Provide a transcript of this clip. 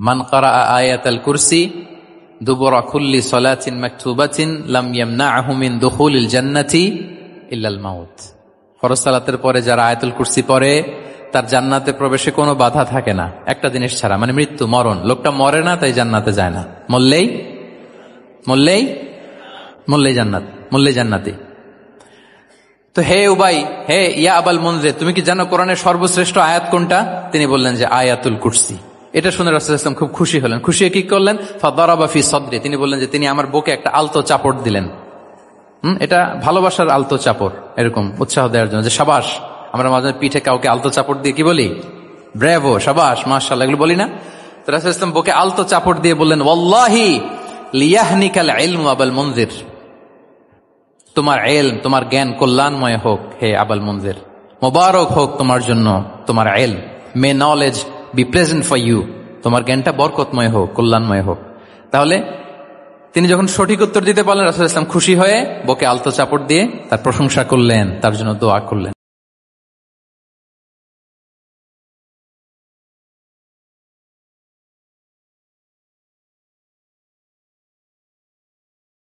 মান ক্বারা আয়াতাল কুরসি দুবুরা কুল্লি সালাতিন মাকতুবাতিন লাম ইয়ামনাহু মিন দুখুলিল জান্নাতি ইল্লাল মাউত। ফরজ সালাতের পরে যারা আয়াতুল কুরসি পড়ে তার জান্নাতে প্রবেশে কোনো বাধা থাকে না, একটা জিনিস ছাড়া, মানে মৃত্যু, মরণ। লোকটা মরে না তাই জান্নাতে যায় না, মরলেই জান্নাতি। তো হে উবাই, হে ইয়া আবাল মুনজির, তুমি কি জানো কোরআনের সর্বশ্রেষ্ঠ আয়াত কোনটা? তিনি বললেন যে আয়াতুল কুরসি। এটা শুনে রাসূলুল্লাহ সাল্লাল্লাহু আলাইহি ওয়াসাল্লাম খুব খুশি হলেন। খুশি হয়ে কি করলেন? ফাদারাবা ফি সাদরি, তিনি বললেন যে তিনি আমার বুকে একটা আলতো চাপড় দিলেন। এটা ভালোবাসার আলতো চাপড়, এরকম উৎসাহ দেওয়ার জন্য যে সাবাস। আমরা মাঝে পিঠে কাউকে আলতো চাপড় দিয়ে কি বলি? ব্রেভো, সাবাস, মাশাআল্লাহ, এগুলো বলি না? তো রাসূলুল্লাহ সাল্লাল্লাহু আলাইহি ওয়াসাল্লাম বুকে আলতো চাপড় দিয়ে বললেন, ওয়াল্লাহি লিয়াহনিকাল ইলমু আবাল মুনজির, তোমার ইলম, তোমার জ্ঞান কল্যাণময় হোক হে আবাল মুনজির, মোবারক হোক তোমার জন্য তোমার ইলম, may knowledge be present for you, তোমার জ্ঞানটা বরকতময় হোক, কল্যাণময় হোক। তাহলে তিনি যখন সঠিক উত্তর দিতে পারলেন, রাসূলুল্লাহ সাল্লাল্লাহু আলাইহি ওয়াসাল্লাম খুশি হয়ে বুকে আলতো চাপড় দিয়ে তার প্রশংসা করলেন, তার জন্য দোয়া করলেন।